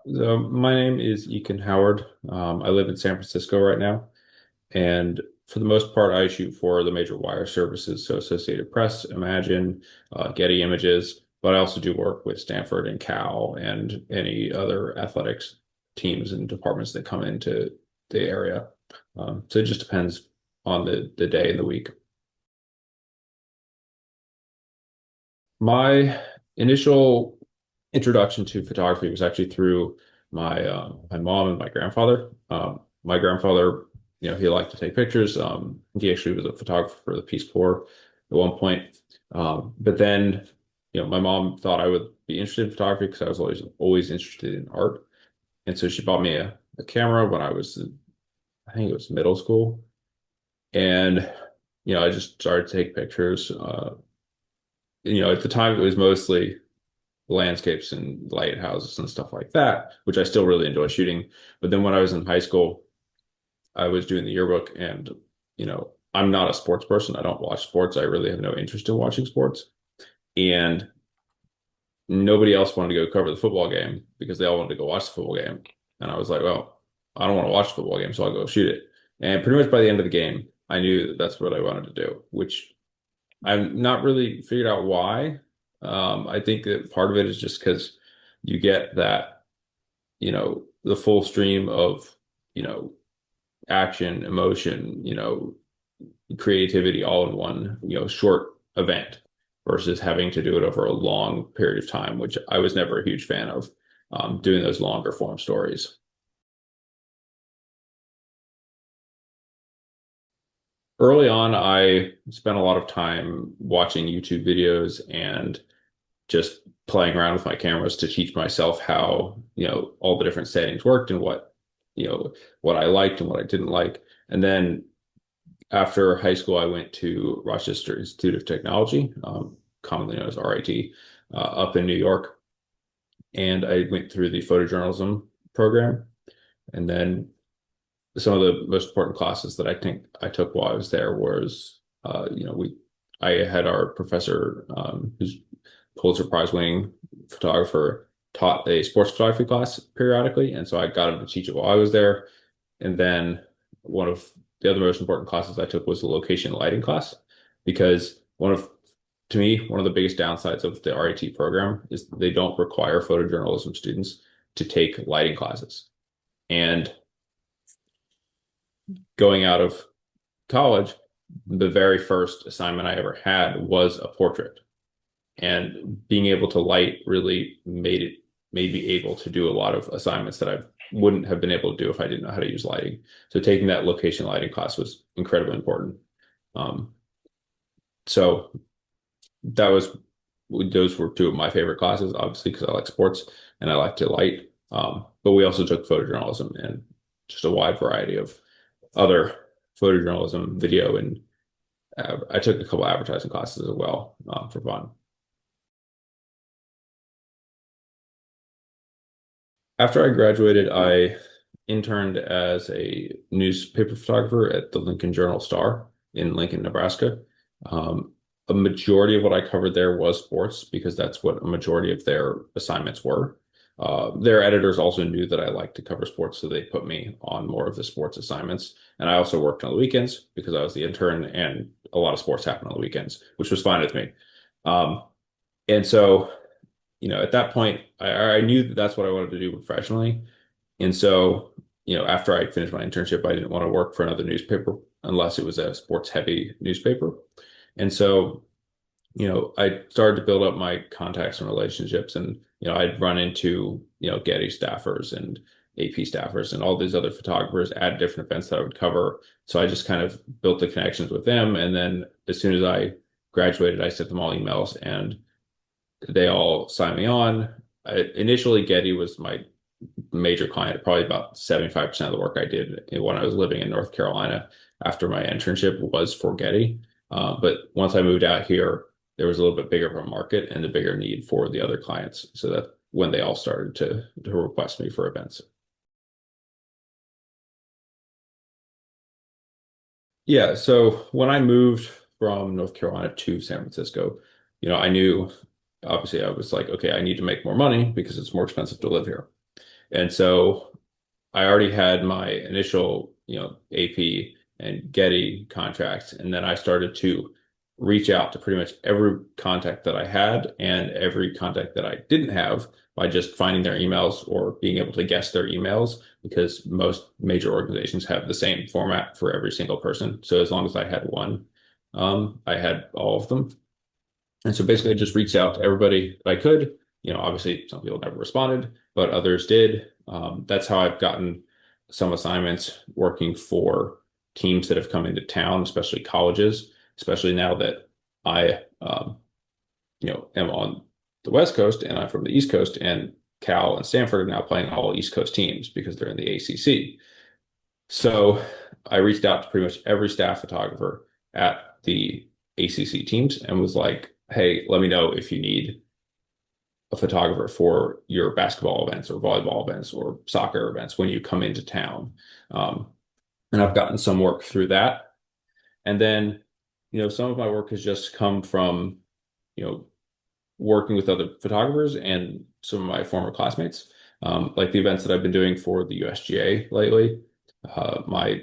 So my name is Eakin Howard. I live in San Francisco right now, and for the most part, I shoot for the major wire services, so Associated Press, Imagine, Getty Images, but I also do work with Stanford and Cal and any other athletics teams and departments that come into the area. So it just depends on the day and the week. My initial introduction to photography was actually through my mom and my grandfather. My grandfather, he liked to take pictures. He actually was a photographer for the Peace Corps at one point. But then, my mom thought I would be interested in photography because I was always interested in art, and so she bought me a camera when I was, I think it was middle school, and I just started to take pictures. At the time it was mostly landscapes and lighthouses and stuff like that, which I still really enjoy shooting. But then when I was in high school, I was doing the yearbook, and I'm not a sports person. I don't watch sports. I really have no interest in watching sports. And nobody else wanted to go cover the football game because they all wanted to go watch the football game. And I was like, well, I don't want to watch the football game, so I'll go shoot it. And pretty much by the end of the game, I knew that that's what I wanted to do, which I've not really figured out why. I think that part of it is just because you get that, the full stream of, action, emotion, creativity all in one, short event versus having to do it over a long period of time, which I was never a huge fan of, doing those longer form stories. Early on, I spent a lot of time watching YouTube videos and just playing around with my cameras to teach myself how, all the different settings worked and what I liked and what I didn't like. And then after high school, I went to Rochester Institute of Technology, commonly known as RIT, up in New York. And I went through the photojournalism program. And then some of the most important classes that I think I took while I was there was, I had our professor, who's Pulitzer Prize winning photographer, taught a sports photography class periodically. And so I got him to teach it while I was there. And then one of the other most important classes I took was the location lighting class, because to me, one of the biggest downsides of the RIT program is they don't require photojournalism students to take lighting classes. And going out of college, the very first assignment I ever had was a portrait. And being able to light really made me able to do a lot of assignments that I wouldn't have been able to do if I didn't know how to use lighting. So taking that location lighting class was incredibly important. Um, so that was those were two of my favorite classes, obviously, because I like sports and I like to light. But we also took photojournalism and just a wide variety of other photojournalism, video, and I took a couple advertising classes as well, for fun. After I graduated, I interned as a newspaper photographer at the Lincoln Journal-Star in Lincoln, Nebraska. A majority of what I covered there was sports because that's what a majority of their assignments were. Their editors also knew that I liked to cover sports, so they put me on more of the sports assignments. And I also worked on the weekends because I was the intern, and a lot of sports happened on the weekends, which was fine with me. Um, and so at that point, I knew that that's what I wanted to do professionally. And so, after I finished my internship, I didn't want to work for another newspaper unless it was a sports heavy newspaper. And so, I started to build up my contacts and relationships, and, I'd run into, Getty staffers and AP staffers and all these other photographers at different events that I would cover. So I just kind of built the connections with them. And then as soon as I graduated, I sent them all emails, and they all signed me on. Initially, Getty was my major client. Probably about 75% of the work I did when I was living in North Carolina after my internship was for Getty. But once I moved out here, there was a little bit bigger of a market and a bigger need for the other clients. So that when they all started to request me for events. Yeah, so when I moved from North Carolina to San Francisco, I knew obviously I was like, okay, I need to make more money because it's more expensive to live here. And so I already had my initial, AP and Getty contracts, and then I started to reach out to pretty much every contact that I had and every contact that I didn't have by just finding their emails or being able to guess their emails because most major organizations have the same format for every single person. So as long as I had one, I had all of them. And so basically I just reached out to everybody that I could. Obviously some people never responded, but others did. That's how I've gotten some assignments working for teams that have come into town, especially colleges, especially now that I, am on the West Coast and I'm from the East Coast, and Cal and Stanford are now playing all East Coast teams because they're in the ACC. So I reached out to pretty much every staff photographer at the ACC teams and was like, hey, let me know if you need a photographer for your basketball events or volleyball events or soccer events when you come into town. Um, and I've gotten some work through that. And then, some of my work has just come from, you know, working with other photographers and some of my former classmates, like the events that I've been doing for the USGA lately. My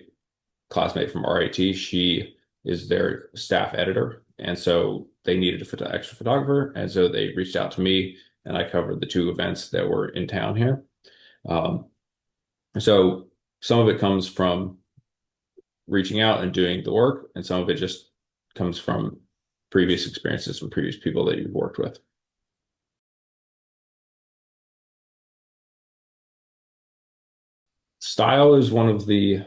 classmate from RIT, she is their staff editor. And so they needed an extra photographer. And so they reached out to me and I covered the two events that were in town here. Um, so some of it comes from reaching out and doing the work, and some of it just comes from previous experiences from previous people that you've worked with. Style is one of the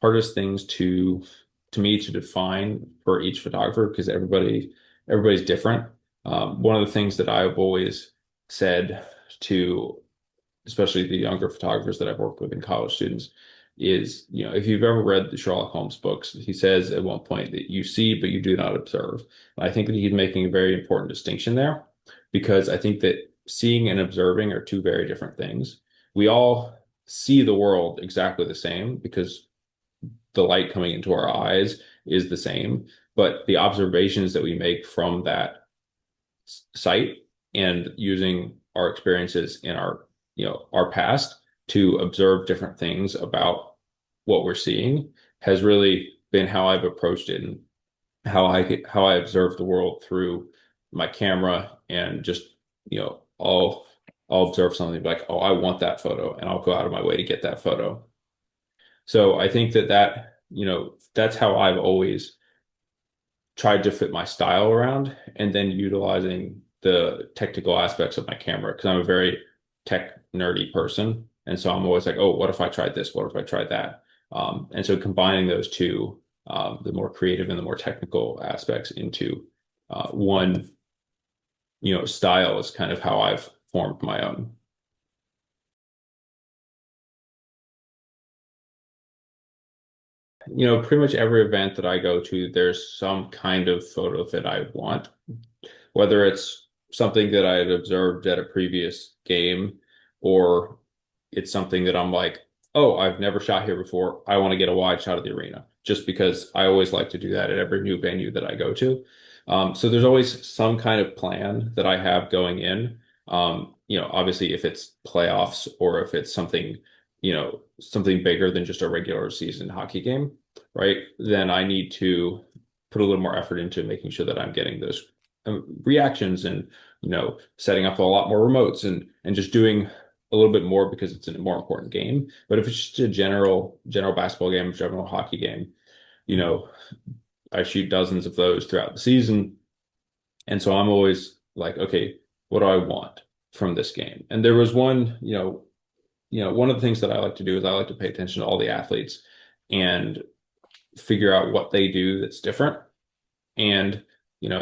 hardest things to me to define for each photographer because everybody's different. One of the things that I've always said to especially the younger photographers that I've worked with and college students is, if you've ever read the Sherlock Holmes books, he says at one point that you see, but you do not observe. And I think that he's making a very important distinction there because I think that seeing and observing are two very different things. We all see the world exactly the same because the light coming into our eyes is the same, but the observations that we make from that sight and using our experiences in our past to observe different things about what we're seeing has really been how I've approached it and how I observe the world through my camera and just I'll observe something like, oh, I want that photo, and I'll go out of my way to get that photo. So I think that's how I've always tried to fit my style around, and then utilizing the technical aspects of my camera because I'm a very tech nerdy person. And so I'm always like, oh, what if I tried this? What if I tried that? And so combining those two, the more creative and the more technical aspects into one, style is kind of how I've formed my own. Pretty much every event that I go to, there's some kind of photo that I want, whether it's something that I had observed at a previous game or it's something that I'm like, oh, I've never shot here before. I want to get a wide shot of the arena just because I always like to do that at every new venue that I go to. So there's always some kind of plan that I have going in. Obviously if it's playoffs or if it's something bigger than just a regular season hockey game, right? Then I need to put a little more effort into making sure that I'm getting those reactions and setting up a lot more remotes and just doing a little bit more because it's a more important game. But if it's just a general basketball game, general hockey game, you know, I shoot dozens of those throughout the season. And so I'm always like, okay, what do I want from this game? And there was one of the things that I like to do is I like to pay attention to all the athletes and figure out what they do that's different. And,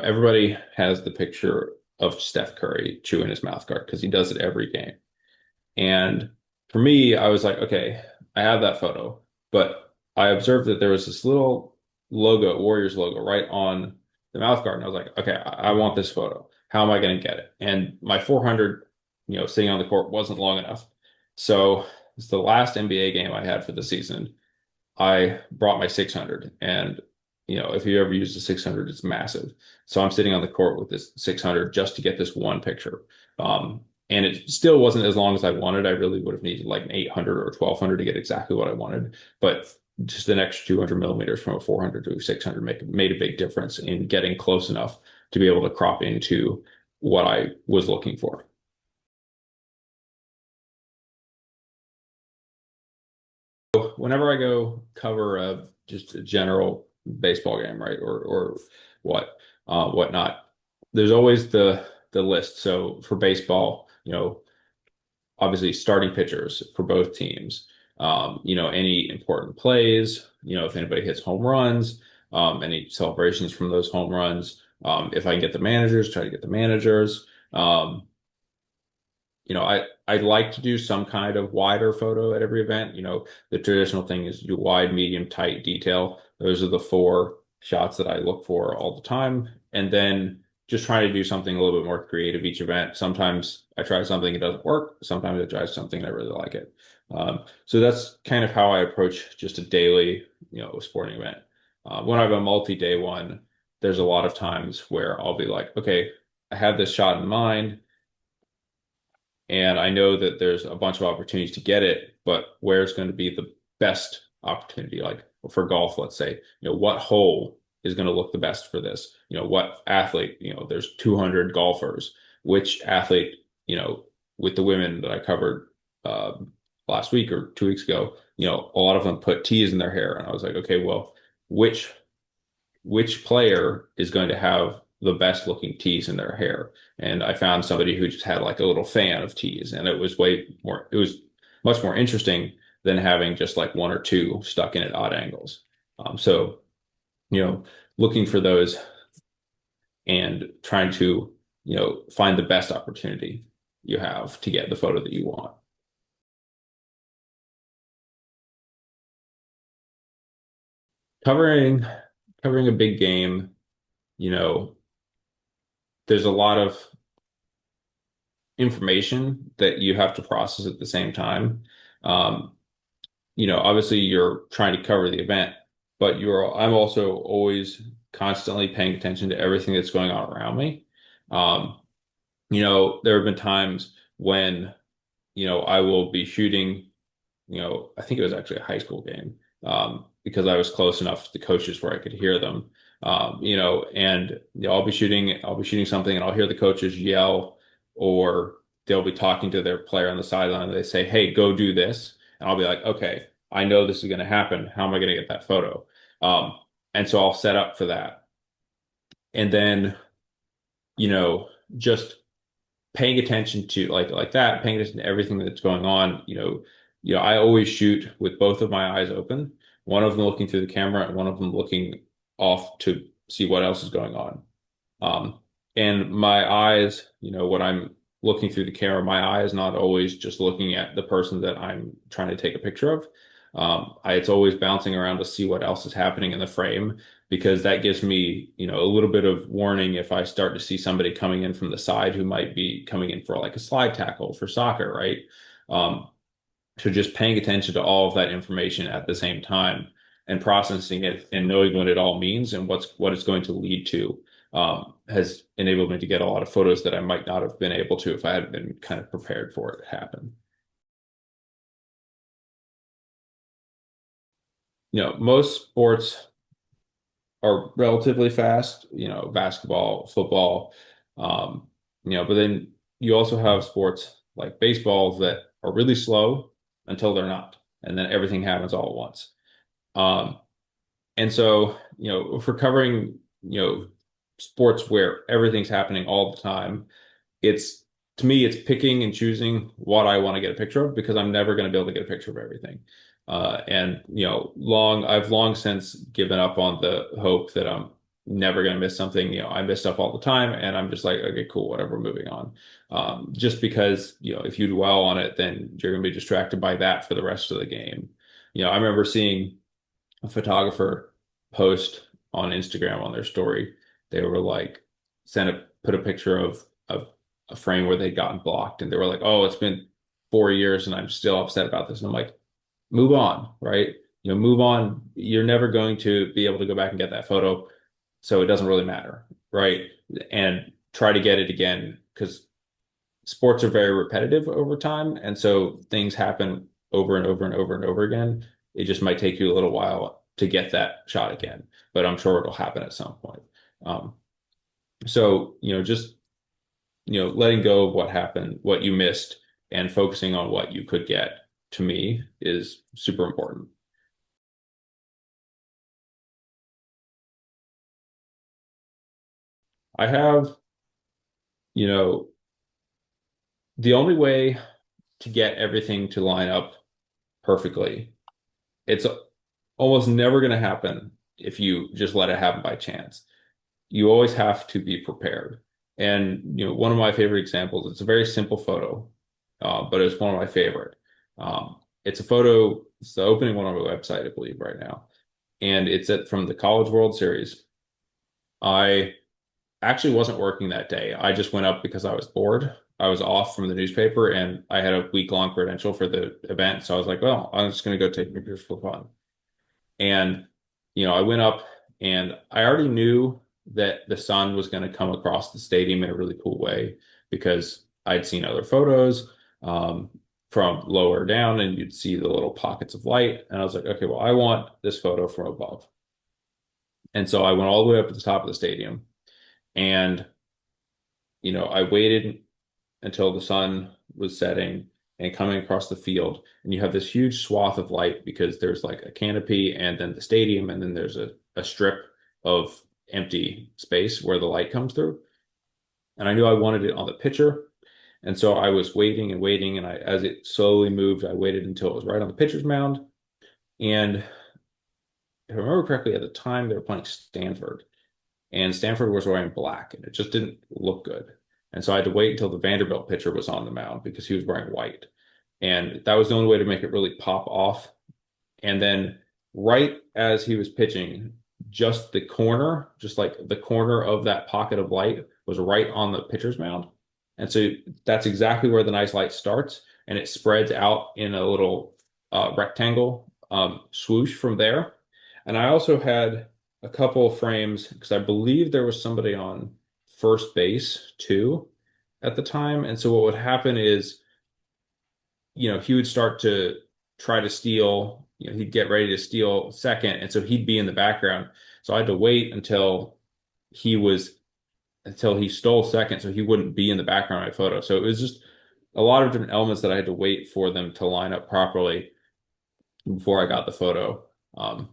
everybody has the picture of Steph Curry chewing his mouth guard because he does it every game. And for me, I was like, okay, I have that photo, but I observed that there was this little logo, Warriors logo, right on the mouth guard. And I was like, okay, I want this photo. How am I going to get it? And my 400, sitting on the court wasn't long enough. So it's the last NBA game I had for the season. I brought my 600, and if you ever use the 600, it's massive. So I'm sitting on the court with this 600 just to get this one picture. And it still wasn't as long as I wanted. I really would have needed like an 800 or 1200 to get exactly what I wanted. But just an extra 200 millimeters from a 400 to a 600 made a big difference in getting close enough to be able to crop into what I was looking for. Whenever I go cover just a general baseball game, right, or what whatnot, there's always the list. So for baseball, obviously starting pitchers for both teams. Any important plays, if anybody hits home runs, any celebrations from those home runs. If I can get the managers, try to get the managers. I like to do some kind of wider photo at every event. The traditional thing is do wide, medium, tight, detail. Those are the four shots that I look for all the time. And then just trying to do something a little bit more creative each event. Sometimes I try something, it doesn't work. Sometimes I try something and I really like it. So that's kind of how I approach just a daily, sporting event. When I have a multi-day one, there's a lot of times where I'll be like, okay, I have this shot in mind. And I know that there's a bunch of opportunities to get it, but where's going to be the best opportunity? Like for golf, let's say, what hole is going to look the best for this? What athlete, there's 200 golfers. Which athlete, with the women that I covered uh, last week or 2 weeks ago, a lot of them put teas in their hair. And I was like, okay, well, which which player is going to have the best looking tees in their hair. And I found somebody who just had like a little fan of tees, and it was much more interesting than having just like one or two stuck in at odd angles. So, you know, looking for those and trying to, find the best opportunity you have to get the photo that you want. Covering covering a big game, you know, there's a lot of information that you have to process at the same time. Um, Obviously you're trying to cover the event, but I'm also always constantly paying attention to everything that's going on around me. Um, there have been times when, I will be shooting, I think it was actually a high school game, because I was close enough to the coaches where I could hear them. And I'll be shooting something and I'll hear the coaches yell, or they'll be talking to their player on the sideline and they say, "Hey, go do this." And I'll be like, "Okay, I know this is going to happen. How am I going to get that photo?" Um, and so I'll set up for that. And then, you know, just paying attention to like that, paying attention to everything that's going on, I always shoot with both of my eyes open, one of them looking through the camera and one of them looking off to see what else is going on. Um, and my eyes, when I'm looking through the camera, my eye is not always just looking at the person that I'm trying to take a picture of. It's always bouncing around to see what else is happening in the frame, because that gives me, a little bit of warning if I start to see somebody coming in from the side who might be coming in for like a slide tackle for soccer, right? Um, so just paying attention to all of that information at the same time and processing it and knowing what it all means and what it's going to lead to, has enabled me to get a lot of photos that I might not have been able to if I hadn't been kind of prepared for it to happen. Most sports are relatively fast, basketball, football, but then you also have sports like baseball that are really slow until they're not, and then everything happens all at once. Um, and so, if we're covering, sports where everything's happening all the time, it's to me, it's picking and choosing what I want to get a picture of, because I'm never going to be able to get a picture of everything. And I've long since given up on the hope that I'm never going to miss something. I miss stuff all the time, and I'm just like, okay, cool, whatever, moving on. Just because, if you dwell on it, then you're going to be distracted by that for the rest of the game. I remember seeing a photographer post on Instagram on their story. They were like, put a picture of a frame where they'd gotten blocked, and they were like, "Oh, it's been 4 years and I'm still upset about this." And I'm like, move on, right? Move on. You're never going to be able to go back and get that photo, so it doesn't really matter, right? And try to get it again, because sports are very repetitive over time, and so things happen over and over and over and over again. It just might take you a little while to get that shot again, but I'm sure it'll happen at some point. Um, so, just letting go of what happened, what you missed, and focusing on what you could get, to me, is super important. I have, you know, the only way to get everything to line up perfectly, it's almost never going to happen if you just let it happen by chance. You always have to be prepared. And, one of my favorite examples, it's a very simple photo, but it's one of my favorite. It's a photo, it's the opening one on my website, I believe, right now. And from the College World Series. I actually wasn't working that day. I just went up because I was bored. I was off from the newspaper and I had a week-long credential for the event. So I was like, well, I'm just going to go take pictures for fun. And, I went up and I already knew that the sun was going to come across the stadium in a really cool way because I'd seen other photos from lower down and you'd see the little pockets of light. And I was like, okay, well, I want this photo from above. And so I went all the way up to the top of the stadium and, I waited until the sun was setting and coming across the field. And you have this huge swath of light because there's like a canopy and then the stadium, and then there's a strip of empty space where the light comes through. And I knew I wanted it on the pitcher. And so I was waiting and waiting. And as it slowly moved, I waited until it was right on the pitcher's mound. And if I remember correctly, at the time they were playing Stanford. And Stanford was wearing black, and it just didn't look good. And so I had to wait until the Vanderbilt pitcher was on the mound because he was wearing white. And that was the only way to make it really pop off. And then right as he was pitching, just the corner, just like the corner of that pocket of light was right on the pitcher's mound. And so that's exactly where the nice light starts, and it spreads out in a little rectangle swoosh from there. And I also had a couple of frames because I believe there was somebody on first base too at the time. And so what would happen is, he would start to try to steal, he'd get ready to steal second. And so he'd be in the background. So I had to wait until he stole second so he wouldn't be in the background of my photo. So it was just a lot of different elements that I had to wait for them to line up properly before I got the photo. Um,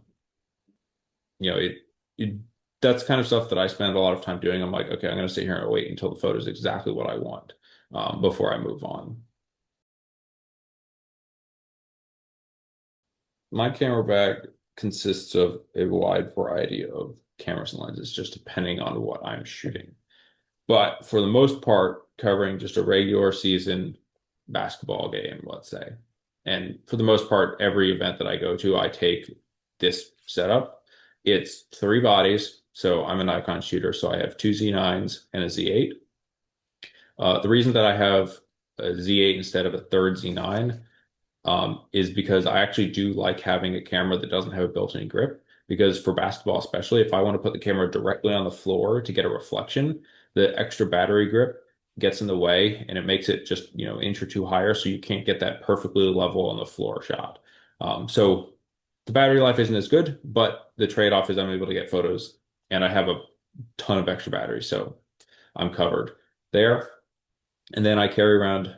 you know, it, it that's kind of stuff that I spend a lot of time doing. I'm like, okay, I'm going to sit here and wait until the photo is exactly what I want before I move on. My camera bag consists of a wide variety of cameras and lenses, just depending on what I'm shooting. But for the most part, covering just a regular season basketball game, let's say. And for the most part, every event that I go to, I take this setup. It's three bodies. So I'm a Nikon shooter, so I have two Z9s and a Z8. The reason that I have a Z8 instead of a third Z9 is because I actually do like having a camera that doesn't have a built-in grip. Because for basketball, especially, if I want to put the camera directly on the floor to get a reflection, the extra battery grip gets in the way and it makes it just, an inch or two higher, so you can't get that perfectly level on the floor shot. So the battery life isn't as good, but the trade-off is I'm able to get photos and I have a ton of extra battery, so I'm covered there. And then I carry around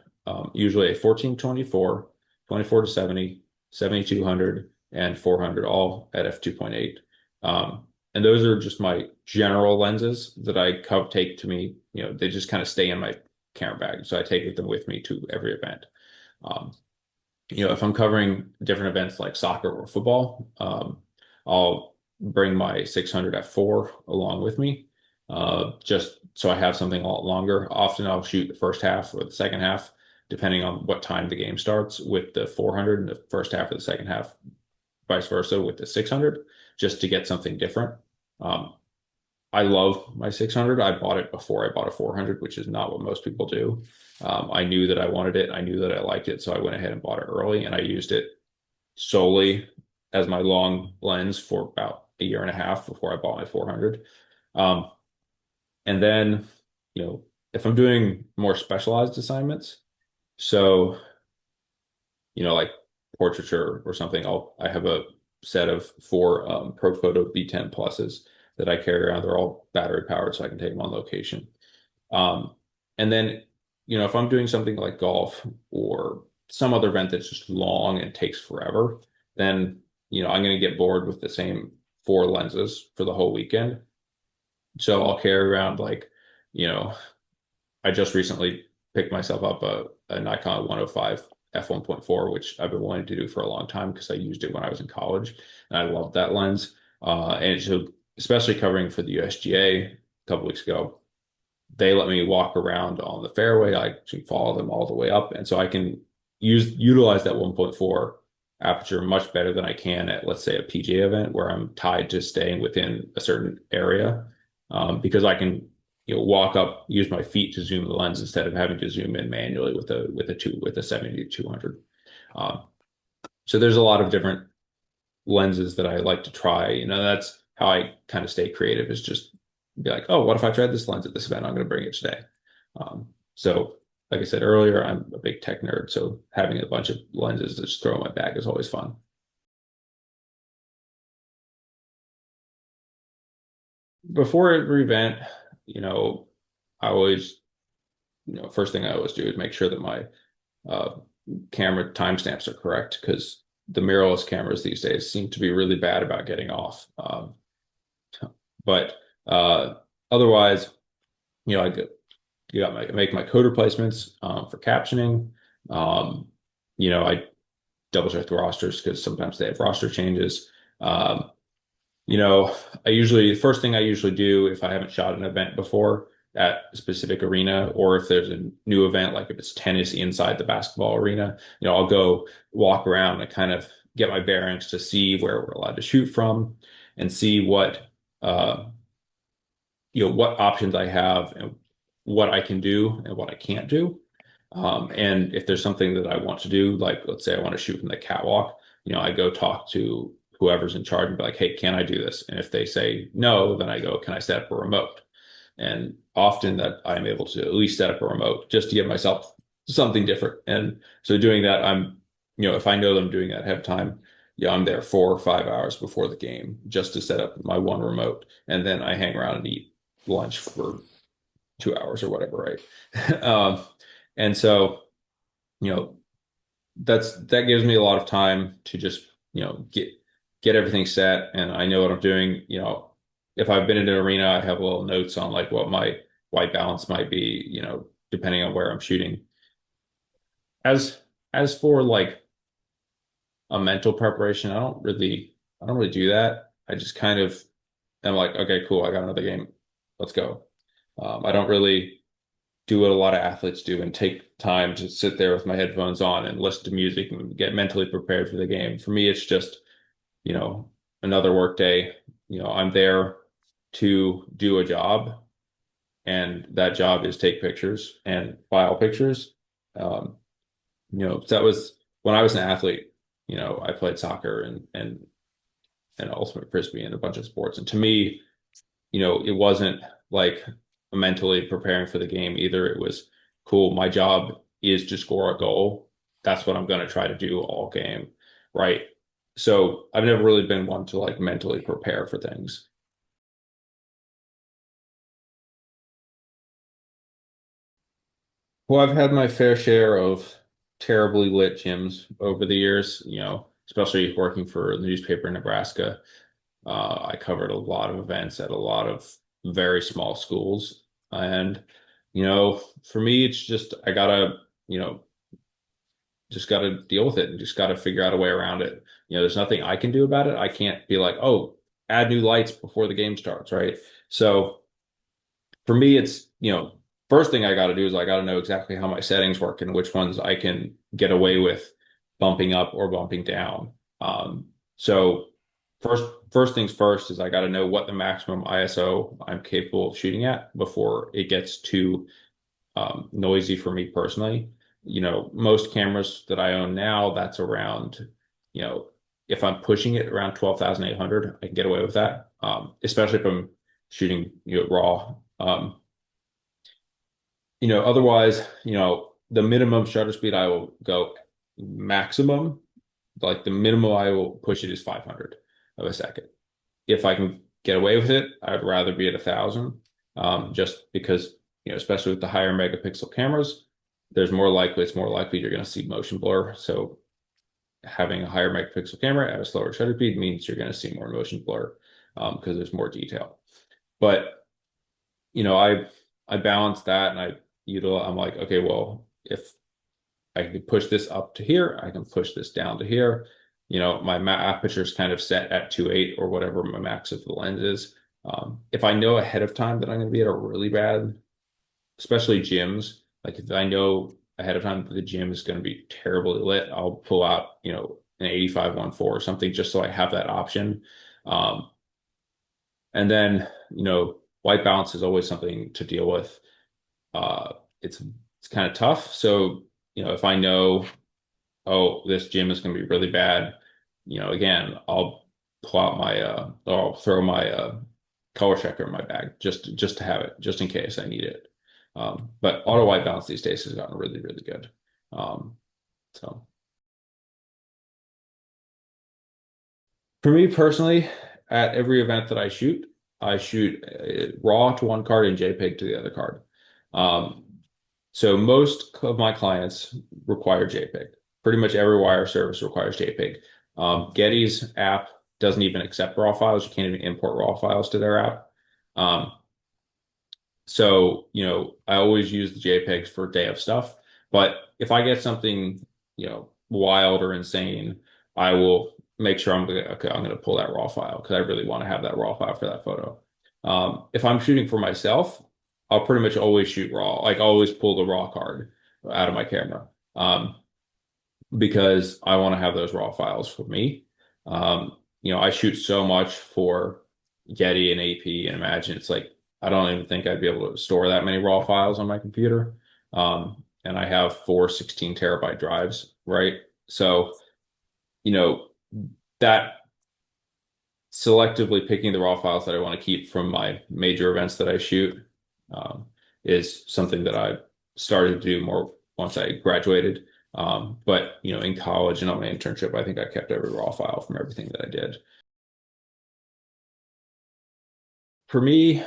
usually a 14-24, 24 to 70, 7200, and 400, all at f2.8. And those are just my general lenses that I take to me. They just kind of stay in my camera bag. So I take them with me to every event. Um, if I'm covering different events like soccer or football, I'll bring my 600 f4 along with me, just so I have something a lot longer. Often I'll shoot the first half or the second half, depending on what time the game starts, with the 400 in the first half or the second half, vice versa with the 600, just to get something different. Um, I love my 600. I bought it before I bought a 400, which is not what most people do. I knew that I wanted it. I knew that I liked it. So I went ahead and bought it early, and I used it solely as my long lens for about a year and a half before I bought my 400. And then, if I'm doing more specialized assignments, so like portraiture or something, I have a set of four Photo B10 pluses that I carry around. They're all battery powered, so I can take them on location. Um, and then, if I'm doing something like golf or some other event that's just long and takes forever, then, I'm going to get bored with the same four lenses for the whole weekend. So I'll carry around you know, I just recently picked myself up a Nikon 105 f1.4, which I've been wanting to do for a long time because I used it when I was in college and I loved that lens. And so, especially covering for the USGA a couple weeks ago, they let me walk around on the fairway. I can follow them all the way up. And so I can utilize that 1.4 aperture much better than I can at, let's say, a PGA event where I'm tied to staying within a certain area. Because I can, walk up, use my feet to zoom the lens instead of having to zoom in manually with a 70 to 200. Um, so there's a lot of different lenses that I like to try. That's how I kind of stay creative, is just be like, oh, what if I tried this lens at this event? I'm going to bring it today. So, like I said earlier, I'm a big tech nerd, so having a bunch of lenses to just throw in my bag is always fun. Before every event, you know, I always, first thing I always do is make sure that my uh, camera timestamps are correct because the mirrorless cameras these days seem to be really bad about getting off. But otherwise, I make my code replacements for captioning. Um, I double check the rosters because sometimes they have roster changes. Um, the first thing I usually do if I haven't shot an event before at a specific arena, or if there's a new event, like if it's tennis inside the basketball arena, I'll go walk around and kind of get my bearings to see where we're allowed to shoot from and see uh, what options I have and what I can do and what I can't do. And if there's something that I want to do, like let's say I want to shoot from the catwalk, I go talk to whoever's in charge and be like, hey, can I do this? And if they say no, then I go, can I set up a remote? And often that I'm able to at least set up a remote just to give myself something different. And so doing that, if I know that I'm doing that ahead of time, yeah, I'm there 4 or 5 hours before the game just to set up my one remote. And then I hang around and eat lunch for 2 hours or whatever, right? And so, you know, that gives me a lot of time to just, get everything set and I know what I'm doing. If I've been in an arena, I have little notes on like what my white balance might be, depending on where I'm shooting. As as for like a mental preparation, I don't really do that. I just kind of am like, okay, cool, I got another game. Let's go. I don't really do what a lot of athletes do and take time to sit there with my headphones on and listen to music and get mentally prepared for the game. For me, it's just, you know, another work day. I'm there to do a job, and that job is take pictures and file pictures. Um, so that was when I was an athlete, I played soccer and ultimate frisbee and a bunch of sports. And to me, it wasn't like mentally preparing for the game either. It was cool. My job is to score a goal. That's what I'm going to try to do all game, right? So I've never really been one to like mentally prepare for things. Well, I've had my fair share of terribly lit gyms over the years, especially working for the newspaper in Nebraska. I covered a lot of events at a lot of very small schools. And, for me, it's just, I gotta, just gotta deal with it and just gotta figure out a way around it. There's nothing I can do about it. I can't be like, oh, add new lights before the game starts, right? So for me, it's, first thing I got to do is I got to know exactly how my settings work and which ones I can get away with bumping up or bumping down. So first things first is I got to know what the maximum ISO I'm capable of shooting at before it gets too noisy for me personally. Most cameras that I own now, that's around, you know, if I'm pushing it around 12,800, I can get away with that. Especially if I'm shooting, raw. Otherwise, the minimum shutter speed I will go maximum, like the minimum I will push it is 500 of a second. If I can get away with it, I'd rather be at 1,000, just because, especially with the higher megapixel cameras, it's more likely you're going to see motion blur. So having a higher megapixel camera at a slower shutter speed means you're going to see more motion blur, because there's more detail. But you know, I I balance that, and I'm like, okay, well, if I can push this up to here, I can push this down to here. My aperture is kind of set at 2.8 or whatever my max of the lens is. If I know ahead of time that I'm going to be at a really bad, especially gyms, like if I know ahead of time that the gym is going to be terribly lit, I'll pull out, an 85-1.4 or something just so I have that option. Um, and then, white balance is always something to deal with. Uh, it's kind of tough. So, if I know, oh, this gym is going to be really bad, again, I'll pull out or I'll throw my color checker in my bag just to have it, just in case I need it. But auto white balance these days has gotten really, really good. Um, so for me personally, at every event that I shoot RAW to one card and JPEG to the other card. Um, so most of my clients require JPEG. Pretty much every wire service requires JPEG. Getty's app doesn't even accept RAW files. You can't even import RAW files to their app. Um, so, I always use the JPEGs for day of stuff. But if I get something, wild or insane, I will make sure I'm gonna pull that raw file because I really want to have that raw file for that photo. If I'm shooting for myself, I'll pretty much always shoot raw, like always pull the raw card out of my camera. Because I want to have those raw files for me. I shoot so much for Getty and AP and Imagine. It's like I don't even think I'd be able to store that many raw files on my computer. And I have four 16 terabyte drives, right? So, you know, that selectively picking the raw files that I want to keep from my major events that I shoot, um, is something that I started to do more once I graduated. But in college and on my internship, I think I kept every raw file from everything that I did. For me,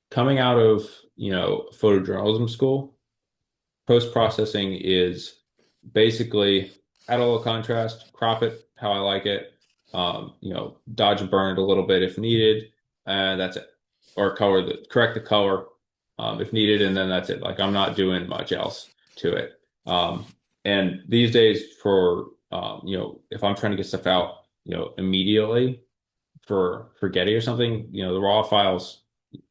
coming out of, photojournalism school, post-processing is basically add a little contrast, crop it how I like it, dodge and burn it a little bit if needed, and that's it. Or correct the color, if needed, and then that's it. Like I'm not doing much else to it. And these days if I'm trying to get stuff out, immediately for Getty or something, the raw files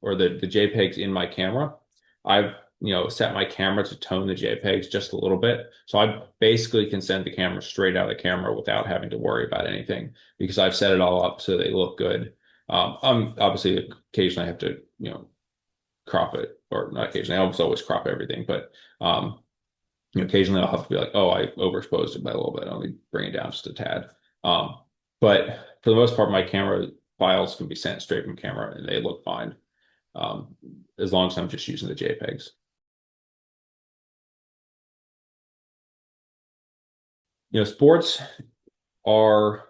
or the JPEGs in my camera, I've set my camera to tone the JPEGs just a little bit. So I basically can send the camera straight out of the camera without having to worry about anything because I've set it all up so they look good. I'm obviously occasionally I have to, crop it, or not occasionally, I almost always crop everything, but occasionally I'll have to be like, oh, I overexposed it by a little bit. Let me bring it down just a tad. Um, but for the most part, my camera files can be sent straight from camera and they look fine. Um, as long as I'm just using the JPEGs. Sports are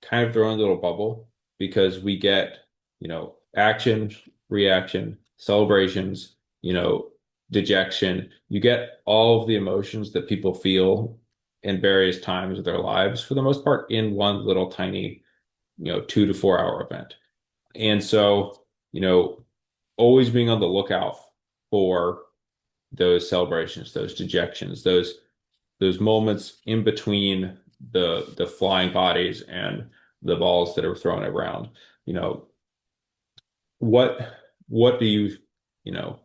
kind of their own little bubble because we get, action, reaction, celebrations, dejection. You get all of the emotions that people feel in various times of their lives for the most part in one little tiny, 2 to 4 hour event. And so, always being on the lookout for those celebrations, those dejections, those moments in between the flying bodies and the balls that are thrown around. You know, what what do you know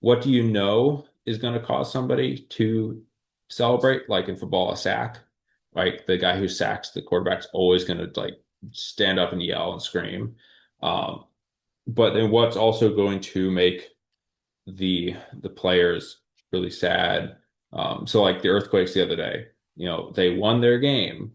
what do you know is going to cause somebody to celebrate? Like in football, a sack, right? The guy who sacks the quarterback's always going to like stand up and yell and scream. Um, but then what's also going to make the players really sad? So like the Earthquakes the other day, they won their game,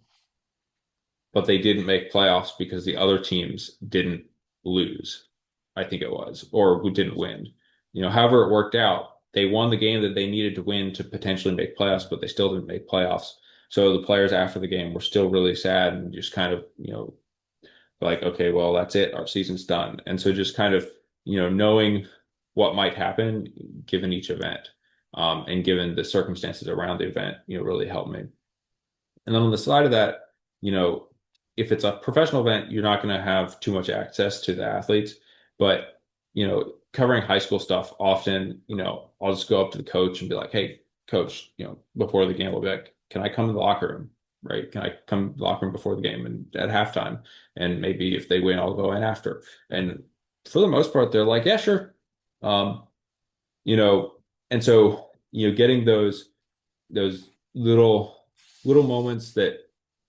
but they didn't make playoffs because the other teams didn't lose, I think it was, or who didn't win. however it worked out, they won the game that they needed to win to potentially make playoffs, but they still didn't make playoffs. So the players after the game were still really sad and just kind of, like, okay, well, that's it. Our season's done. And so just kind of, knowing what might happen given each event, and given the circumstances around the event, really helped me. And then on the side of that, you know, if it's a professional event, you're not going to have too much access to the athletes. But, covering high school stuff, often, I'll just go up to the coach and be like, hey, coach, before the game, we'll be like, can I come to the locker room? Right? Can I come to the locker room before the game and at halftime? And maybe if they win, I'll go in after. And for the most part, they're like, yeah, sure. Um, you know, and so, getting those little moments that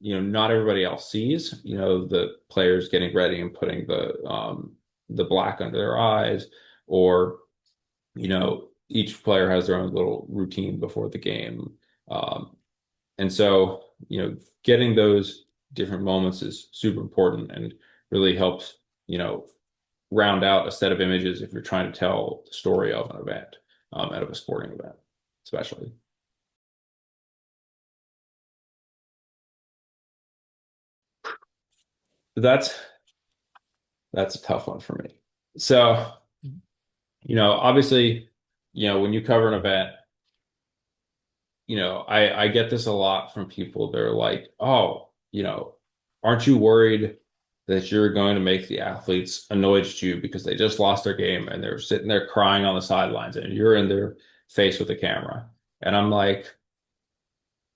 not everybody else sees, the players getting ready and putting the black under their eyes, or each player has their own little routine before the game. And so, getting those different moments is super important and really helps, round out a set of images if you're trying to tell the story of an event, out of a sporting event, especially. That's that's a tough one for me. So, obviously, when you cover an event, I get this a lot from people. They're like, oh, aren't you worried that you're going to make the athletes annoyed at you because they just lost their game and they're sitting there crying on the sidelines and you're in their face with the camera? And I'm like,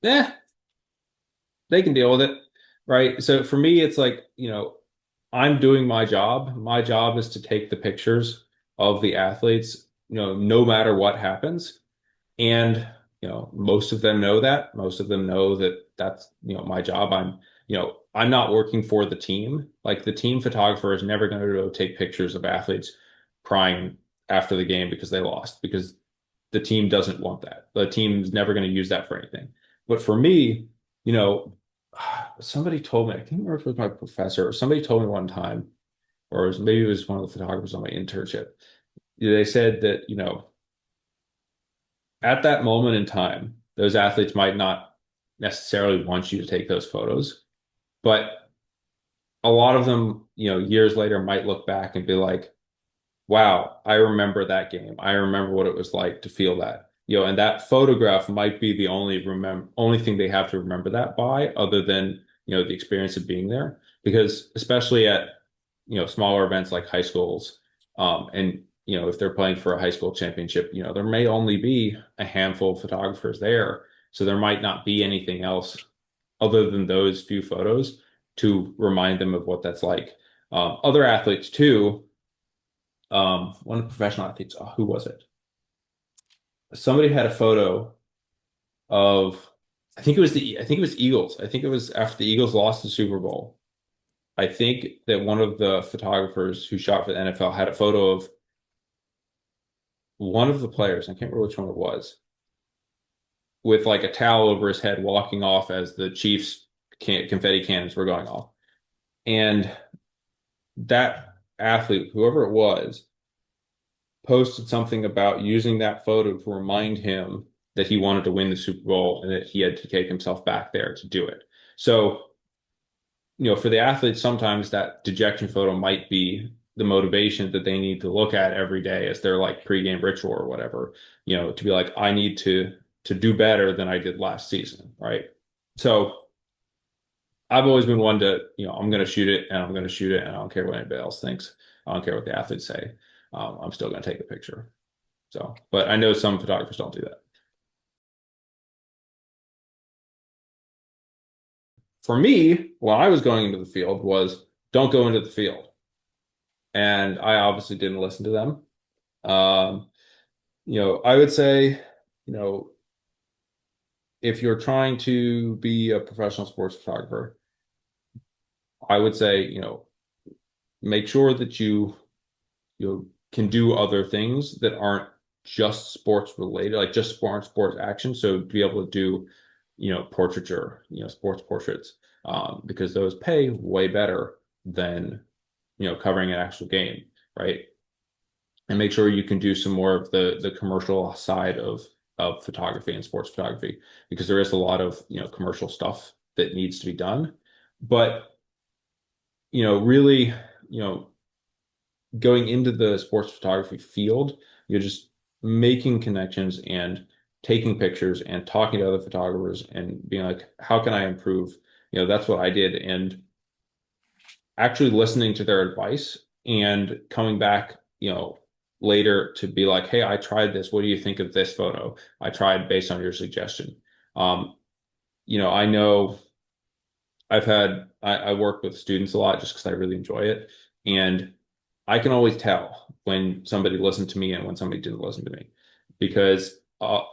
eh, they can deal with it. Right. So for me, it's like, I'm doing my job. My job is to take the pictures of the athletes, no matter what happens. And, most of them know that. Most of them know that that's, my job. I'm not working for the team. Like the team photographer is never going to go take pictures of athletes crying after the game because they lost, because the team doesn't want that. The team's never going to use that for anything. But for me, you know, somebody told me, I can't remember if it was my professor or somebody told me one time, or maybe it was one of the photographers on my internship. They said that, at that moment in time, those athletes might not necessarily want you to take those photos, but a lot of them, years later might look back and be like, wow, I remember that game. I remember what it was like to feel that. And that photograph might be the only thing they have to remember that by, other than, the experience of being there. Because especially at, smaller events like high schools, and if they're playing for a high school championship, there may only be a handful of photographers there. So there might not be anything else other than those few photos to remind them of what that's like. Other athletes too, one of the professional athletes, who was it? Somebody had a photo of, I think it was Eagles. I think it was after the Eagles lost the Super Bowl. I think that one of the photographers who shot for the NFL had a photo of one of the players, I can't remember which one it was, with like a towel over his head walking off as the Chiefs confetti cannons were going off. And that athlete, whoever it was, posted something about using that photo to remind him that he wanted to win the Super Bowl and that he had to take himself back there to do it. So, for the athletes, sometimes that dejection photo might be the motivation that they need to look at every day as their like pregame ritual or whatever, to be like, I need to do better than I did last season, right? So I've always been one to, I'm going to shoot it and I'm going to shoot it and I don't care what anybody else thinks. I don't care what the athletes say. I'm still going to take the picture. So, but I know some photographers don't do that. For me, when I was going into the field was don't go into the field. And I obviously didn't listen to them. Um, I would say, you know, if you're trying to be a professional sports photographer, I would say, make sure that you can do other things that aren't just sports related, like just sports action. So to be able to do, portraiture, sports portraits, because those pay way better than, covering an actual game, right? and make sure you can do some more of the commercial side of photography and sports photography, because there is a lot of, commercial stuff that needs to be done. But, really, you know, going into the sports photography field, you're just making connections and taking pictures and talking to other photographers and being like, how can I improve? That's what I did. And actually listening to their advice and coming back, later to be like, hey, I tried this. What do you think of this photo? I tried based on your suggestion. Um, I know I work with students a lot just because I really enjoy it. And I can always tell when somebody listened to me and when somebody didn't listen to me, because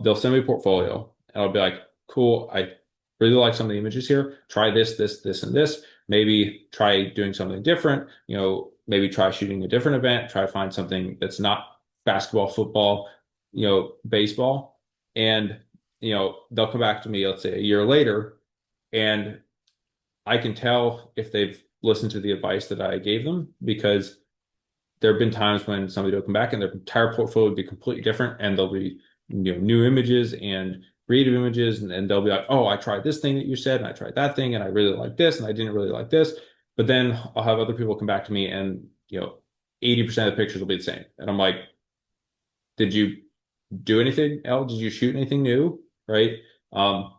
they'll send me a portfolio and I'll be like, cool, I really like some of the images here. Try this, this, this, and this. Maybe try doing something different. Maybe try shooting a different event. Try to find something that's not basketball, football, baseball. And, they'll come back to me, let's say a year later, and I can tell if they've listened to the advice that I gave them, because there have been times when somebody will come back and their entire portfolio will be completely different, and there'll be, new images and creative images, and they'll be like, oh, I tried this thing that you said and I tried that thing and I really like this and I didn't really like this. But then I'll have other people come back to me and 80% of the pictures will be the same. And I'm like, did you do anything else? Did you shoot anything new? Right. Um,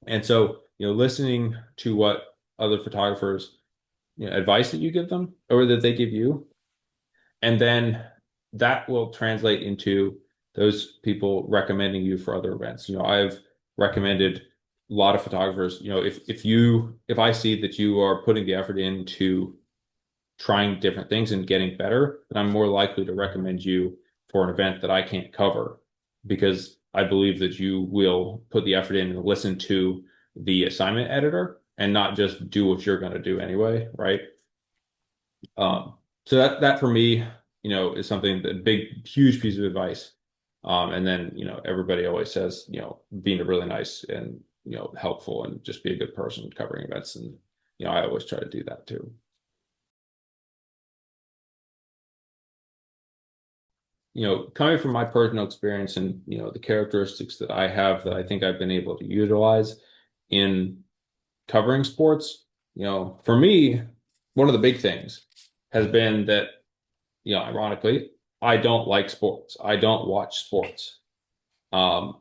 and so, listening to what other photographers, advice that you give them or that they give you, and then that will translate into those people recommending you for other events. I've recommended a lot of photographers, if I see that you are putting the effort into trying different things and getting better, then I'm more likely to recommend you for an event that I can't cover, because I believe that you will put the effort in and listen to the assignment editor and not just do what you're going to do anyway, right? So that for me, is something that big, huge piece of advice. And then, everybody always says, being really nice and, helpful and just be a good person covering events. And, I always try to do that too. Coming from my personal experience and, the characteristics that I have that I think I've been able to utilize in covering sports, for me, one of the big things has been that, ironically, I don't like sports. I don't watch sports. Um,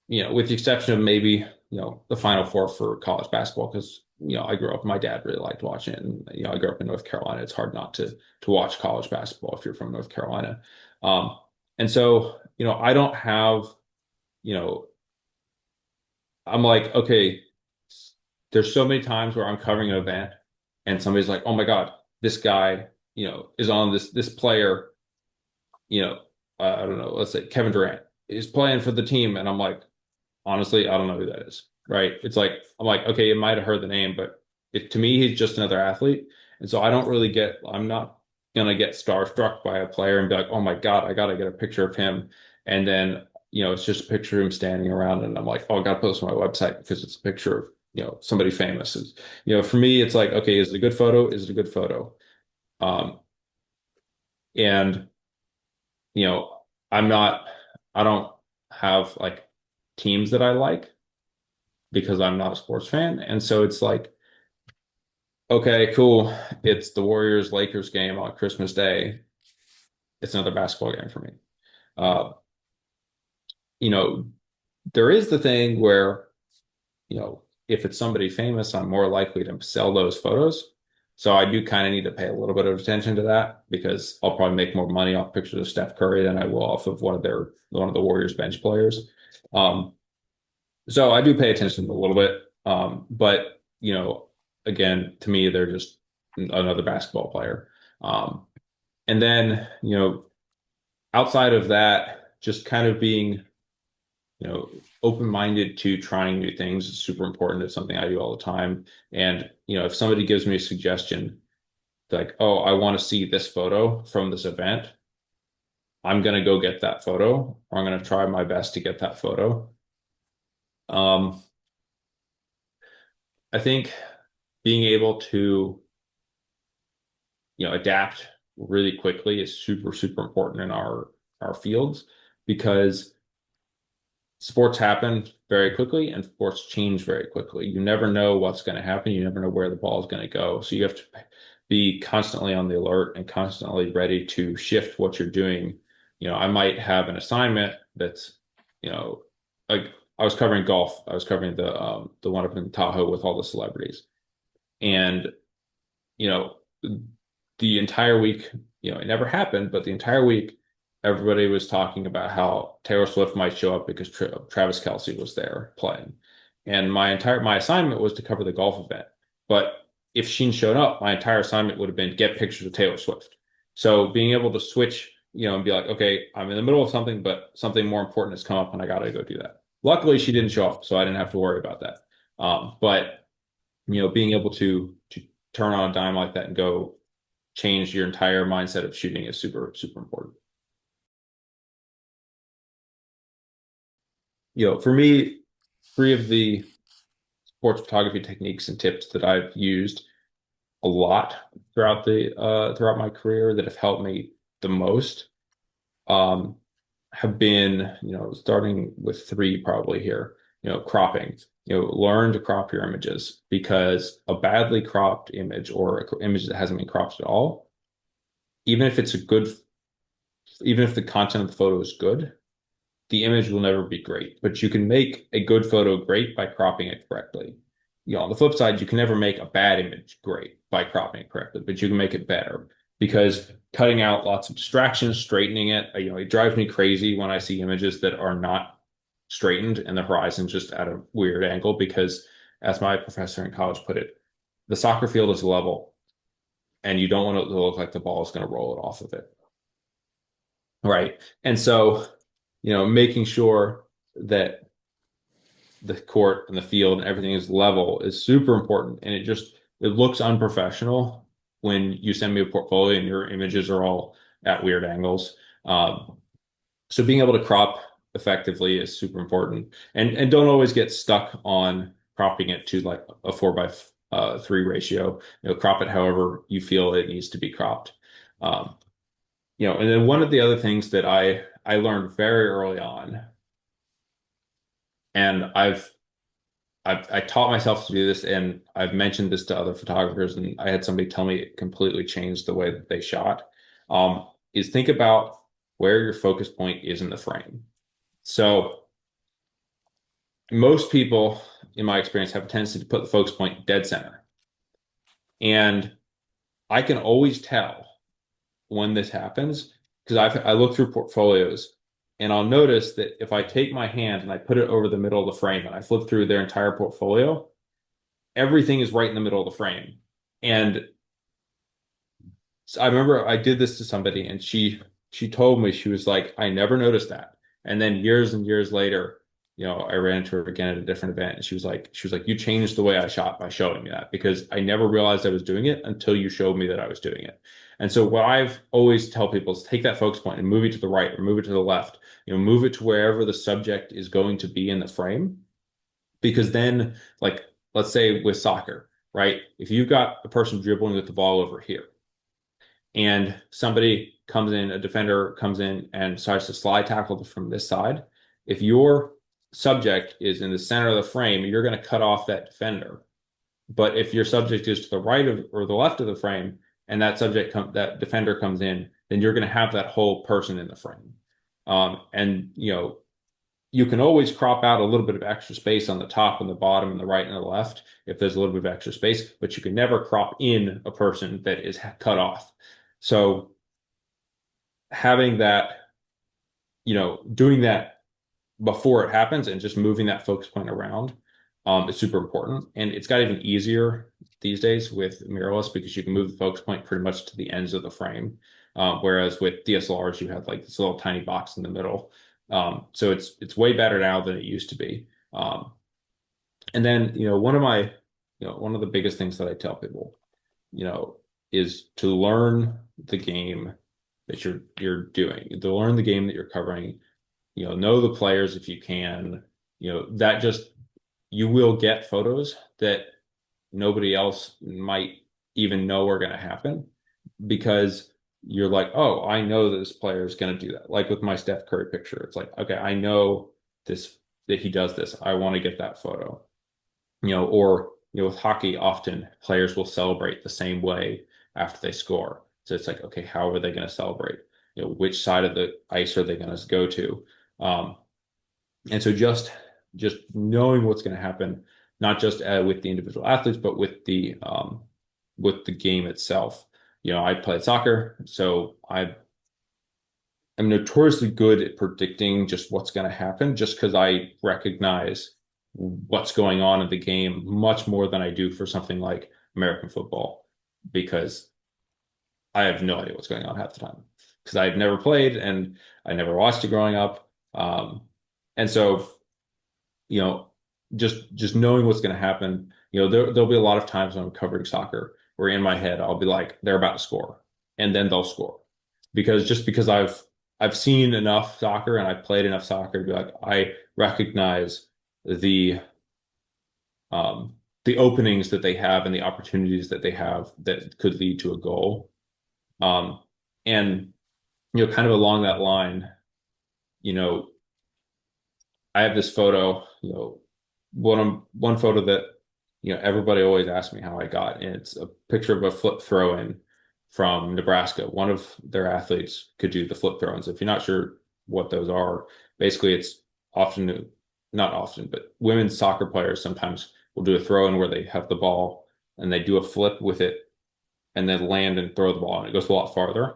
with the exception of maybe, the Final Four for college basketball, because, I grew up, my dad really liked watching it. And, I grew up in North Carolina. It's hard not to watch college basketball if you're from North Carolina. Um, and so, I don't have, you know, I'm like, okay, there's so many times where I'm covering an event and somebody's like, oh my God, this guy, is on this player, you know, I don't know, let's say Kevin Durant is playing for the team. And I'm like, honestly, I don't know who that is. Right. It's like, I'm like, okay, you might have heard the name, but to me, he's just another athlete. And so I'm not gonna get starstruck by a player and be like, oh my God, I gotta get a picture of him. And then, it's just a picture of him standing around. And I'm like, oh, I gotta post on my website because it's a picture of, somebody famous. For me, it's like, okay, is it a good photo? Is it a good photo? Um, and, you know, I don't have like teams that I like because I'm not a sports fan. And so it's like, okay, cool. It's the Warriors Lakers game on Christmas Day. It's another basketball game for me. Uh, you know, there is the thing where, if it's somebody famous, I'm more likely to sell those photos. So I do kind of need to pay a little bit of attention to that, because I'll probably make more money off pictures of Steph Curry than I will off of one of the Warriors bench players. Um, so I do pay attention a little bit. But again, to me, they're just another basketball player. And then, outside of that, just kind of being, open-minded to trying new things is super important. It's something I do all the time. And, if somebody gives me a suggestion, like, oh, I want to see this photo from this event, I'm going to go get that photo, or I'm going to try my best to get that photo. Um, I think being able to, adapt, really quickly is super, super important in our fields because sports happen very quickly and sports change very quickly. You never know what's going to happen. You never know where the ball is going to go. So you have to be constantly on the alert and constantly ready to shift what you're doing. I might have an assignment that's, you know, like I was covering golf. I was covering the one up in Tahoe with all the celebrities. And, you know, the entire week, it never happened, but the entire week, everybody was talking about how Taylor Swift might show up because Travis Kelce was there playing. And my assignment was to cover the golf event. But if Sheen showed up, my entire assignment would have been get pictures of Taylor Swift. So being able to switch, and be like, okay, I'm in the middle of something, but something more important has come up and I got to go do that. Luckily, she didn't show up, so I didn't have to worry about that. But being able to turn on a dime like that and go change your entire mindset of shooting is super, super important. For me, three of the sports photography techniques and tips that I've used a lot throughout my career that have helped me the most um, have been, starting with three probably here, cropping. Learn to crop your images because a badly cropped image or an image that hasn't been cropped at all, even if it's a good, even if the content of the photo is good, the image will never be great, but you can make a good photo great by cropping it correctly. On the flip side, you can never make a bad image great by cropping it correctly, but you can make it better because cutting out lots of distractions, straightening it, it drives me crazy when I see images that are not straightened and the horizon's just at a weird angle because, as my professor in college put it, the soccer field is level and you don't want it to look like the ball is going to roll it off of it. Right. And so, making sure that the court and the field and everything is level is super important. And it looks unprofessional when you send me a portfolio and your images are all at weird angles. So being able to crop effectively is super important. And don't always get stuck on cropping it to like a 4:3 ratio. Crop it however you feel it needs to be cropped. Um, and then one of the other things that I learned very early on, and I taught myself to do this, and I've mentioned this to other photographers, and I had somebody tell me it completely changed the way that they shot, is think about where your focus point is in the frame. So most people, in my experience, have a tendency to put the focus point dead center. And I can always tell when this happens because I look through portfolios and I'll notice that if I take my hand and I put it over the middle of the frame and I flip through their entire portfolio, everything is right in the middle of the frame. And so I remember I did this to somebody and she told me, she was like, I never noticed that. And then years and years later, I ran into her again at a different event and she was like, you changed the way I shot by showing me that because I never realized I was doing it until you showed me that I was doing it. And so what I've always tell people is take that focus point and move it to the right or move it to the left, move it to wherever the subject is going to be in the frame. Because then, like, let's say with soccer, right? If you've got a person dribbling with the ball over here and somebody comes in, a defender comes in and decides to slide tackle from this side, if your subject is in the center of the frame, you're going to cut off that defender. But if your subject is to the right of or the left of the frame and that defender comes in, then you're going to have that whole person in the frame. And you can always crop out a little bit of extra space on the top and the bottom and the right and the left if there's a little bit of extra space, but you can never crop in a person that is cut off. So having that, doing that before it happens and just moving that focus point around is super important. And it's got even easier these days with mirrorless because you can move the focus point pretty much to the ends of the frame. Whereas with DSLRs, you have like this little tiny box in the middle. So it's way better now than it used to be. And then, one of the biggest things that I tell people, is to learn the game that you're doing, to learn the game that you're covering, know the players if you can, that just you will get photos that nobody else might even know are going to happen because you're like, oh, I know this player is going to do that. Like with my Steph Curry picture, it's like, okay, I know this that he does this. I want to get that photo. Or with hockey, often players will celebrate the same way after they score. So it's like, okay, how are they going to celebrate? Which side of the ice are they going to go to? Um, and so just knowing what's going to happen, not just with the individual athletes, but with the game itself. I played soccer, so I'm notoriously good at predicting just what's going to happen, just because I recognize what's going on in the game much more than I do for something like American football, because I have no idea what's going on half the time because I've never played and I never watched it growing up. And so you know, just knowing what's going to happen, there'll be a lot of times when I'm covering soccer where in my head I'll be like, they're about to score, and then they'll score, because I've seen enough soccer and I've played enough soccer to be like, I recognize the the openings that they have and the opportunities that they have that could lead to a goal. Um, and kind of along that line, you know, I have this photo, one photo that everybody always asks me how I got, and it's a picture of a flip throw-in from Nebraska. One of their athletes could do the flip throw-ins. If you're not sure what those are, basically it's often, not often, but women's soccer players sometimes will do a throw-in where they have the ball and they do a flip with it and then land and throw the ball, and it goes a lot farther.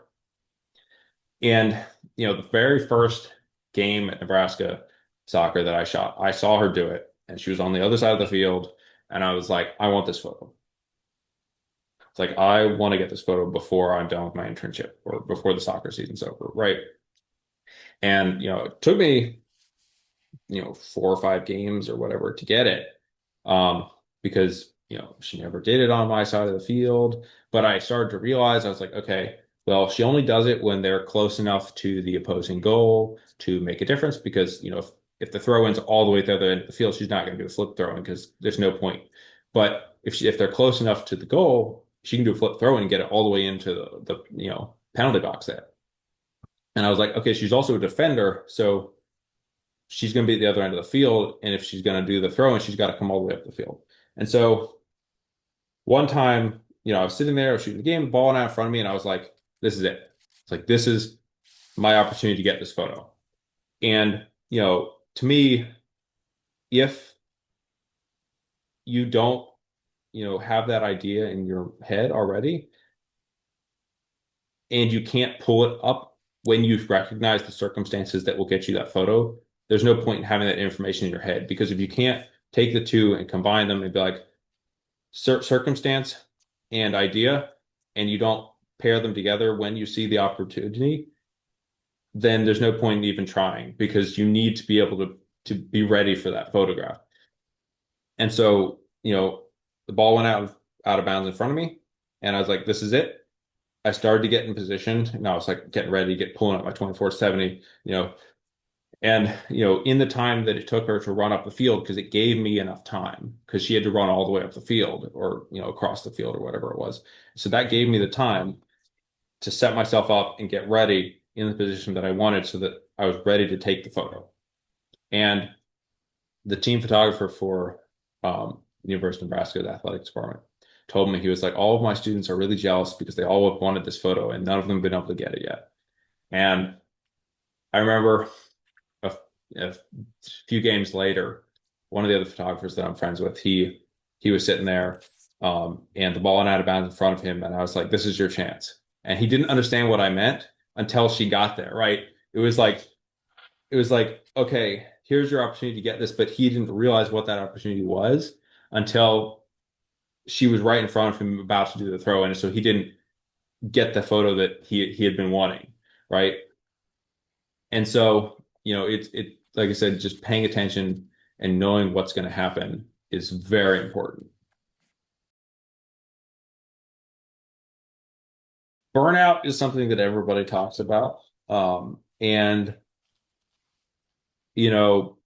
And the very first game at Nebraska soccer that I shot, I saw her do it, and she was on the other side of the field, and I was like, I want this photo. It's like I want to get this photo before I'm done with my internship or before the soccer season's over, right? And it took me 4 or 5 games or whatever to get it, because she never did it on my side of the field. But I started to realize, I was like, okay, well, she only does it when they're close enough to the opposing goal to make a difference. Because if the throw-in's all the way to the other end of the field, she's not going to do a flip throw-in because there's no point. But if they're close enough to the goal, she can do a flip throw-in and get it all the way into the penalty box there. And I was like, okay, she's also a defender, so she's going to be at the other end of the field. And if she's going to do the throw in, she's got to come all the way up the field. And so one time, I was sitting there, I was shooting the game, the ball went out in front of me, and I was like, this is it. It's like, this is my opportunity to get this photo. And, to me, if you don't, have that idea in your head already, and you can't pull it up when you recognize the circumstances that will get you that photo, there's no point in having that information in your head. Because if you can't take the two and combine them and be like circumstance and idea, and you don't pair them together when you see the opportunity, then there's no point in even trying, because you need to be able to be ready for that photograph. And so, the ball went out of bounds in front of me, and I was like, this is it. I started to get in position, and I was like getting ready to get pulling up my 24-70, and in the time that it took her to run up the field, because it gave me enough time, because she had to run all the way up the field, or across the field, or whatever it was. So that gave me the time to set myself up and get ready in the position that I wanted, so that I was ready to take the photo. And the team photographer for the University of Nebraska's athletics department told me, he was like, all of my students are really jealous because they all wanted this photo and none of them have been able to get it yet. And I remember a few games later, one of the other photographers that I'm friends with, he was sitting there, and the ball went out of bounds in front of him, and I was like, this is your chance. And he didn't understand what I meant until she got there, right? It was like, okay, here's your opportunity to get this, but he didn't realize what that opportunity was until she was right in front of him about to do the throw, and so he didn't get the photo that he had been wanting, right? And so, it like I said, just paying attention and knowing what's going to happen is very important. Burnout is something that everybody talks about. And you know,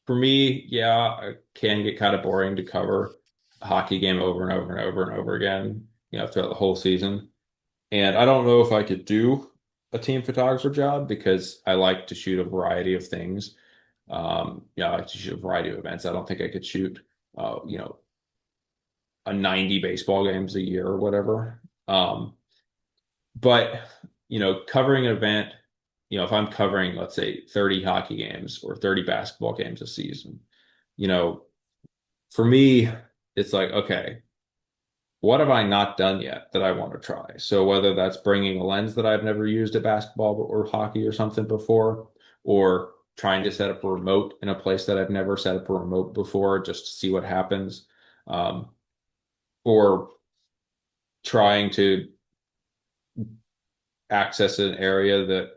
for me, yeah, it can get kind of boring to cover a hockey game over and over and over and over again, throughout the whole season. And I don't know if I could do a team photographer job because I like to shoot a variety of things. I like to shoot a variety of events. I don't think I could shoot, you know, a 90 baseball games a year or whatever. But, covering an event, if I'm covering, let's say, 30 hockey games or 30 basketball games a season, you know, for me, it's like, okay, what have I not done yet that I want to try? So whether that's bringing a lens that I've never used at basketball or hockey or something before, or trying to set up a remote in a place that I've never set up a remote before just to see what happens, um, or trying to access an area that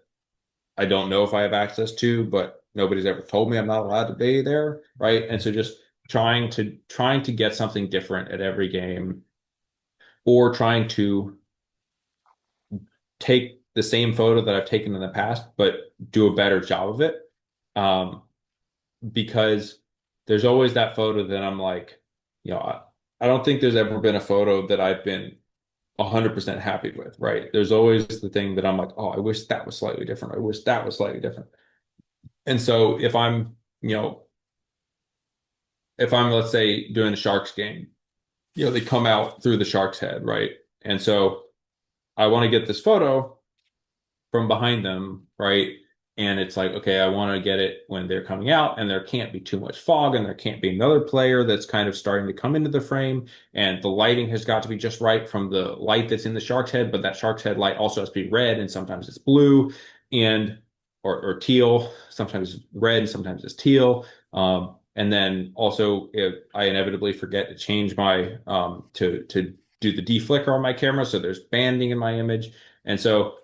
I don't know if I have access to, but nobody's ever told me I'm not allowed to be there, right? And so just trying to get something different at every game, or trying to take the same photo that I've taken in the past, but do a better job of it. Um, because there's always that photo that I'm like, I don't think there's ever been a photo that I've been 100% happy with, right? There's always the thing that I'm like, oh, I wish that was slightly different. I wish that was slightly different. And so if I'm, let's say, doing a Sharks game, they come out through the Sharks head, right? And so I want to get this photo from behind them, right? And it's like, okay, I want to get it when they're coming out, and there can't be too much fog, and there can't be another player that's kind of starting to come into the frame, and the lighting has got to be just right from the light that's in the shark's head, but that shark's head light also has to be red, and sometimes it's blue, and or teal, sometimes it's red, and sometimes it's teal. And then also, if I inevitably forget to change my to do the deflicker on my camera, so there's banding in my image. And so,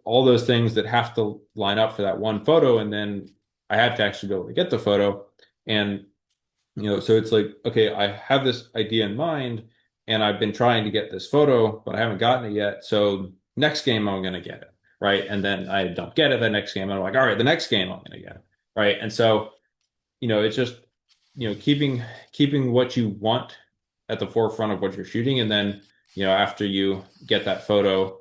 all those things that have to line up for that one photo, and then I have to actually be able to get the photo. And, so it's like, okay, I have this idea in mind, and I've been trying to get this photo, but I haven't gotten it yet. So next game, I'm going to get it. Right. And then I don't get it the next game. And I'm like, all right, the next game, I'm going to get it. Right. And so, it's just, keeping what you want at the forefront of what you're shooting. And then, after you get that photo,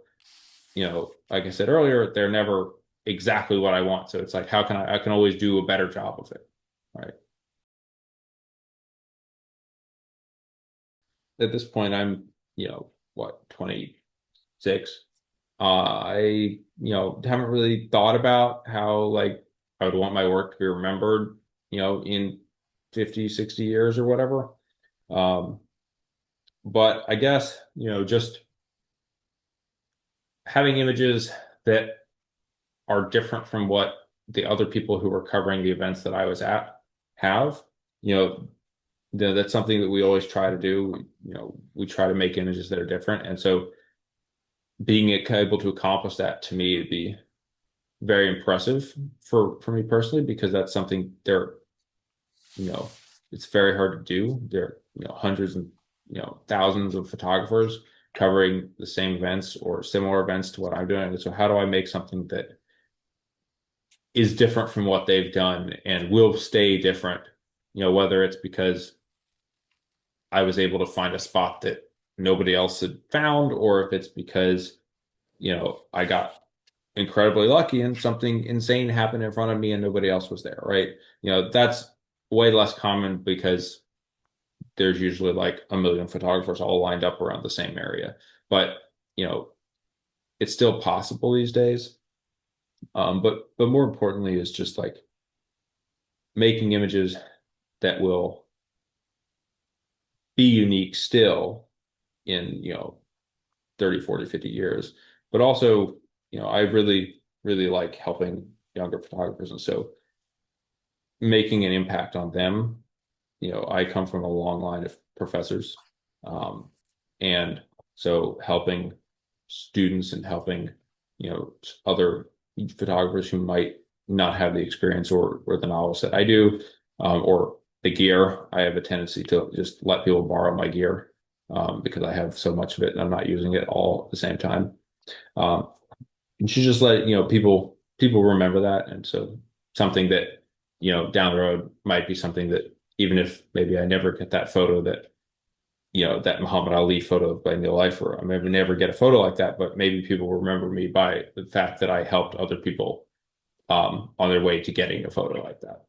like I said earlier, they're never exactly what I want. So it's like, how can I can always do a better job of it. Right. At this point, I'm, what, 26. I haven't really thought about how like I would want my work to be remembered, in 50, 60 years or whatever. Um, but I guess, just having images that are different from what the other people who were covering the events that I was at have. You know, that's something that we always try to do. We try to make images that are different. And so being able to accomplish that to me would be very impressive for me personally, because that's something you know, it's very hard to do. There are, hundreds and, thousands of photographers covering the same events or similar events to what I'm doing. And so how do I make something that is different from what they've done and will stay different, whether it's because I was able to find a spot that nobody else had found, or if it's because, I got incredibly lucky and something insane happened in front of me and nobody else was there, right? That's way less common because there's usually like a million photographers all lined up around the same area. But, you know, it's still possible these days. But more importantly is just like making images that will be unique still in, 30, 40, 50 years. But also, I really, really like helping younger photographers. And so making an impact on them. I come from a long line of professors. Um, and so helping students and helping, other photographers who might not have the experience or the knowledge that I do, or the gear. I have a tendency to just let people borrow my gear, because I have so much of it and I'm not using it all at the same time. Um, and she just let, people remember that. And so something that, down the road might be something that even if maybe I never get that photo, that that Muhammad Ali photo by Neil Lifer. I may never get a photo like that, but maybe people remember me by the fact that I helped other people on their way to getting a photo like that.